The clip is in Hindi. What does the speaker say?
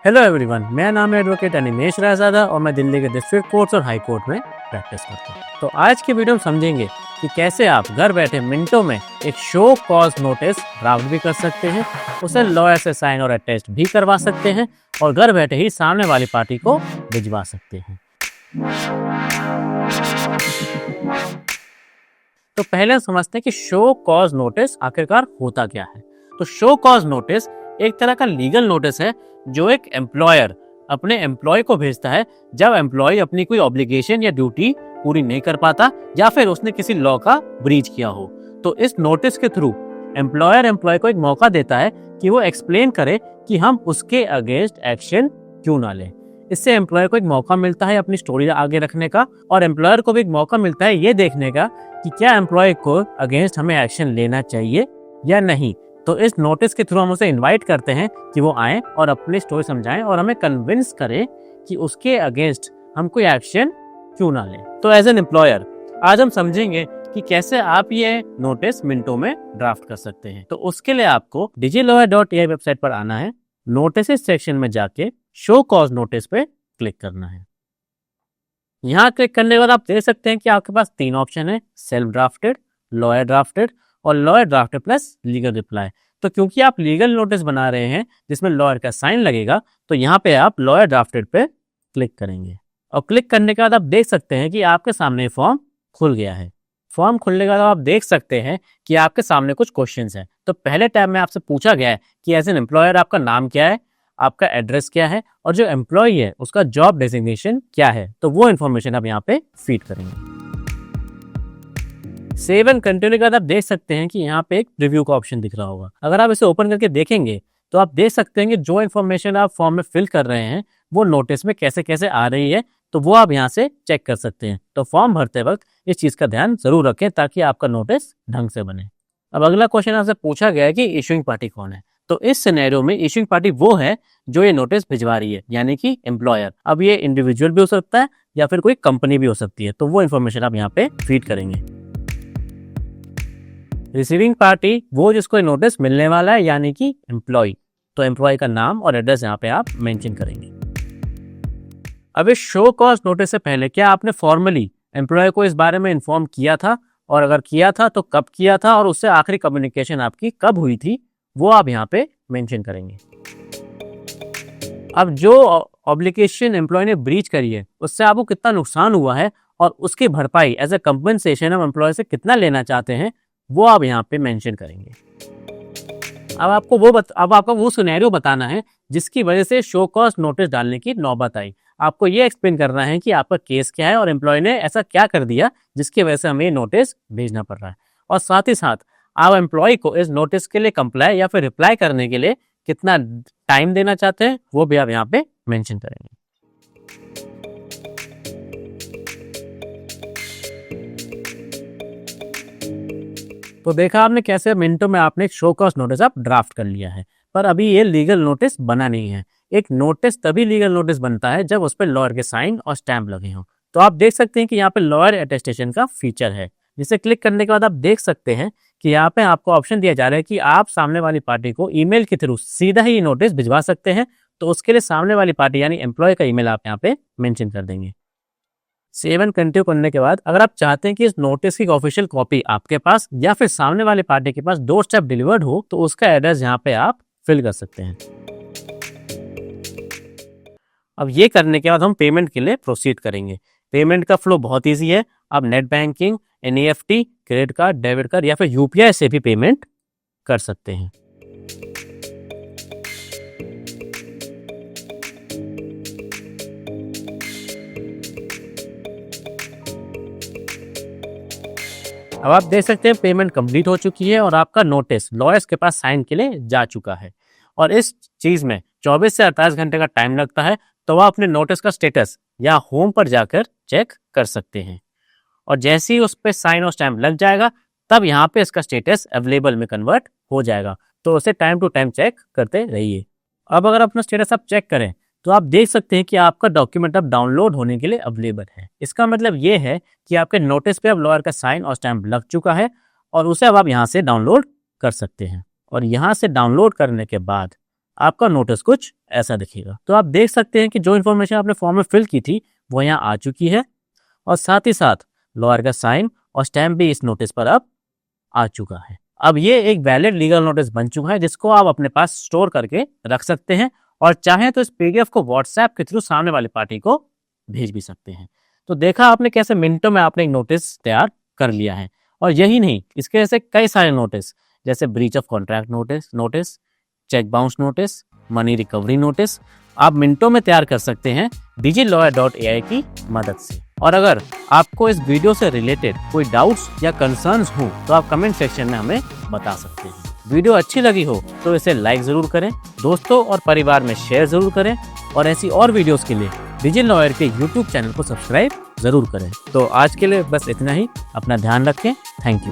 हेलो एवरीवन, मेरा नाम है एडवोकेट अनिमेश रायजादा और मैं दिल्ली के डिस्ट्रिक्ट कोर्ट्स और हाई कोर्ट में प्रैक्टिस करता हूँ। तो आज की वीडियो में समझेंगे कि कैसे आप घर बैठे मिनटों में एक शो कॉज नोटिस ड्राफ्ट भी कर सकते हैं, उसे लॉयर से साइन और अटेस्ट भी करवा सकते हैं और घर बैठे ही सामने वाली पार्टी को भिजवा सकते हैं। तो पहले समझते हैं कि शो कॉज नोटिस आखिरकार होता क्या है। तो शो कॉज नोटिस एक तरह का लीगल नोटिस है जो एक एम्प्लॉयर अपने एम्प्लॉय को भेजता है जब एम्प्लॉय अपनी कोई ऑब्लिगेशन या ड्यूटी पूरी नहीं कर पाता या फिर उसने किसी लॉ का ब्रीच किया हो। तो इस नोटिस के थ्रू एम्प्लॉयर एम्प्लॉय को एक मौका देता है कि वो एक्सप्लेन करे कि हम उसके अगेंस्ट एक्शन क्यों ना लें। इससे एम्प्लॉयर को एक मौका मिलता है अपनी स्टोरी आगे रखने का और एम्प्लॉयर को भी एक मौका मिलता है ये देखने का कि क्या एम्प्लॉय को अगेंस्ट हमें एक्शन लेना चाहिए या नहीं। तो इस नोटिस के थ्रू हम उसे इनवाइट करते हैं कि वो आए और अपनी स्टोरी समझाएं और हमें कन्विंस करें कि उसके अगेंस्ट हम कोई एक्शन क्यों ना लें। तो एज एन एम्प्लॉयर आज हम समझेंगे कि कैसे आप ये नोटिस मिनटों में ड्राफ्ट कर सकते हैं। तो उसके लिए आपको digilawyer.ai वेबसाइट पर आना है, नोटिस सेक्शन में जाके शो कॉज नोटिस पे क्लिक करना है। यहाँ क्लिक करने के बाद आप देख सकते हैं कि आपके पास 3 ऑप्शन है, सेल्फ ड्राफ्टेड, लॉयर ड्राफ्टेड और lawyer drafted plus legal reply. तो क्योंकि आप लीगल नोटिस बना रहे हैं जिसमें लॉयर का साइन लगेगा, तो यहाँ पे आप लॉयर ड्राफ्टेड पे क्लिक करेंगे और क्लिक करने के बाद आप देख सकते हैं कि आपके सामने फॉर्म खुल गया है। फॉर्म खुलने के बाद आप देख सकते हैं कि आपके सामने कुछ क्वेश्चंस हैं। तो पहले टैब में आपसे पूछा गया है कि एज एन एम्प्लॉयर आपका नाम क्या है, आपका एड्रेस क्या है और जो एम्प्लॉय है उसका जॉब डेजिग्नेशन क्या है। तो वो इन्फॉर्मेशन आप यहाँ पे फीड करेंगे। सेव एंड कंटिन्यू के बाद आप देख सकते हैं कि यहाँ पे एक प्रीव्यू का ऑप्शन दिख रहा होगा। अगर आप इसे ओपन करके देखेंगे तो आप देख सकते हैं कि जो इन्फॉर्मेशन आप फॉर्म में फिल कर रहे हैं वो नोटिस में कैसे कैसे आ रही है, तो वो आप यहाँ से चेक कर सकते हैं। तो फॉर्म भरते वक्त इस चीज का ध्यान जरूर रखें ताकि आपका नोटिस ढंग से बने। अब अगला क्वेश्चन आपसे पूछा गया है कि इशूइंग पार्टी कौन है। तो इस सिनेरियो में इशूइंग पार्टी वो है जो ये नोटिस भिजवा रही है, यानी कि एम्प्लॉयर। अब ये इंडिविजुअल भी हो सकता है या फिर कोई कंपनी भी हो सकती है, तो वो इन्फॉर्मेशन आप यहाँ पे फीड करेंगे। रिसीविंग पार्टी वो जिसको नोटिस मिलने वाला है, यानी कि एम्प्लॉय। तो एम्प्लॉय का नाम और एड्रेस यहाँ पे आप मेंशन करेंगे। अब इस शो कॉज नोटिस से पहले क्या आपने फॉर्मली एम्प्लॉय को इस बारे में इन्फॉर्म किया था, और अगर किया था तो कब किया था और उससे आखिरी कम्युनिकेशन आपकी कब हुई थी, वो आप यहाँ पे मेंशन करेंगे। अब जो ऑब्लिगेशन एम्प्लॉय ने ब्रीच करी है उससे आपको कितना नुकसान हुआ है और उसकी भरपाई एज ए कंपनसेशन हम एम्प्लॉय से कितना लेना चाहते हैं, वो आप यहाँ पे मेंशन करेंगे। अब आपको वो सिनेरियो बताना है जिसकी वजह से शो कॉज नोटिस डालने की नौबत आई। आपको ये एक्सप्लेन करना है कि आपका केस क्या है और एम्प्लॉय ने ऐसा क्या कर दिया जिसकी वजह से हमें नोटिस भेजना पड़ रहा है, और साथ ही साथ आप एम्प्लॉय को इस नोटिस के लिए कंप्लाई या फिर रिप्लाई करने के लिए कितना टाइम देना चाहते हैं, वो भी आप यहाँ पे मेंशन करेंगे। तो देखा आपने कैसे मिनटों में आपने एक शो कॉज नोटिस आप ड्राफ्ट कर लिया है, पर अभी ये लीगल नोटिस बना नहीं है। एक नोटिस तभी लीगल नोटिस बनता है जब उस पर लॉयर के साइन और स्टैम्प लगे हों। तो आप देख सकते हैं कि यहाँ पे लॉयर अटेस्टेशन का फीचर है, जिसे क्लिक करने के बाद आप देख सकते हैं कि यहाँ पे आपको ऑप्शन दिया जा रहा है कि आप सामने वाली पार्टी को ईमेल के थ्रू सीधा ही नोटिस भिजवा सकते हैं। तो उसके लिए सामने वाली पार्टी यानी एम्प्लॉय का ईमेल आप यहाँ पे मेंशन कर देंगे। सेव एंड कंटिन्यू करने के बाद अगर आप चाहते हैं कि इस नोटिस की ऑफिशियल कॉपी आपके पास या फिर सामने वाले पार्टी के पास डोर स्टेप डिलीवर्ड हो, तो उसका एड्रेस यहाँ पे आप फिल कर सकते हैं। अब ये करने के बाद हम पेमेंट के लिए प्रोसीड करेंगे। पेमेंट का फ्लो बहुत ईजी है। आप net banking, NEFT, credit card, debit card या फिर UPI से भी पेमेंट कर सकते हैं। अब आप देख सकते हैं पेमेंट कंप्लीट हो चुकी है और आपका नोटिस लॉयर्स के पास साइन के लिए जा चुका है। और इस चीज में 24 से 48 घंटे का टाइम लगता है, तो आप अपने नोटिस का स्टेटस या होम पर जाकर चेक कर सकते हैं। और जैसे ही उस पर साइन और स्टैम्प लग जाएगा तब यहाँ पे इसका स्टेटस अवेलेबल में कन्वर्ट हो जाएगा। तो उसे टाइम टू टाइम चेक करते रहिए। अब अगर अपना स्टेटस आप चेक करें तो आप देख सकते हैं कि आपका डॉक्यूमेंट अब डाउनलोड होने के लिए अवेलेबल है। इसका मतलब ये है कि आपके नोटिस पे अब लॉयर का साइन और स्टैम्प लग चुका है और उसे अब आप यहाँ से डाउनलोड कर सकते हैं। और यहाँ से डाउनलोड करने के बाद आपका नोटिस कुछ ऐसा दिखेगा। तो आप देख सकते हैं कि जो इन्फॉर्मेशन आपने फॉर्म में फिल की थी वो यहाँ आ चुकी है और साथ ही साथ लॉयर का साइन और स्टैम्प भी इस नोटिस पर अब आ चुका है। अब ये एक वैलिड लीगल नोटिस बन चुका है जिसको आप अपने पास स्टोर करके रख सकते हैं और चाहें तो इस पीडीएफ को व्हाट्सएप के थ्रू सामने वाली पार्टी को भेज भी सकते हैं। तो देखा आपने कैसे मिनटों में आपने एक नोटिस तैयार कर लिया है। और यही नहीं, इसके ऐसे कई सारे नोटिस जैसे breach of contract notice, cheque bounce notice, money recovery notice आप मिनटों में तैयार कर सकते हैं digilawyer.ai की मदद से। और अगर आपको इस वीडियो से रिलेटेड कोई डाउट्स या कंसर्न्स हो तो आप कमेंट सेक्शन में हमें बता सकते हैं। वीडियो अच्छी लगी हो तो इसे लाइक ज़रूर करें, दोस्तों और परिवार में शेयर ज़रूर करें और ऐसी और वीडियोस के लिए डिजिटल लॉयर के यूट्यूब चैनल को सब्सक्राइब ज़रूर करें। तो आज के लिए बस इतना ही, अपना ध्यान रखें। Thank you.